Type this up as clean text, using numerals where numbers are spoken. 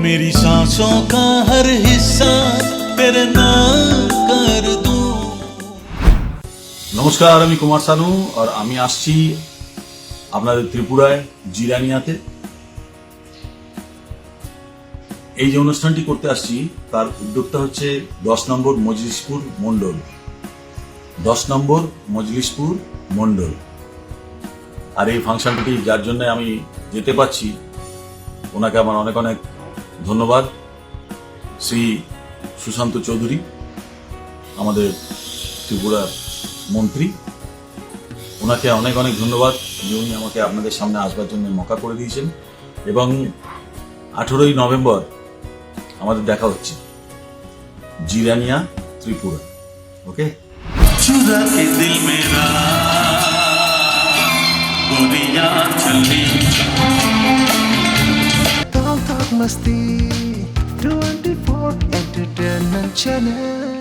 मेरी सांसों का हर हिस्सा तेरे नाम कर दूं। নমস্কার, আমি কুমার সানু আর আমি আসছি আপনাদের ত্রিপুরায় জিরানিয়াতে। এই যে অনুষ্ঠানটি করতে আসছি তার উদ্যোক্তা হচ্ছে 10 নম্বর মজলিশপুর মণ্ডল। 10 নম্বর মজলিশপুর মণ্ডল। আর এই ফাংশনটি যার জন্য আমি যেতে পারছি ওনাকে আমার অনেক অনেক ধন্যবাদ। শ্রী সুশান্ত চৌধুরী, আমাদের ত্রিপুরার মন্ত্রী, ওনাকে অনেক অনেক ধন্যবাদ যে উনি আমাকে আপনাদের সামনে আসবার জন্য মৌকা করে দিয়েছেন। এবং 18ই নভেম্বর আমাদের দেখা হচ্ছে জিরানিয়া, ত্রিপুরা। ওকে, चुरा के दिल मेरा गोरियां चली। Talk Masti 24 Entertainment Channel।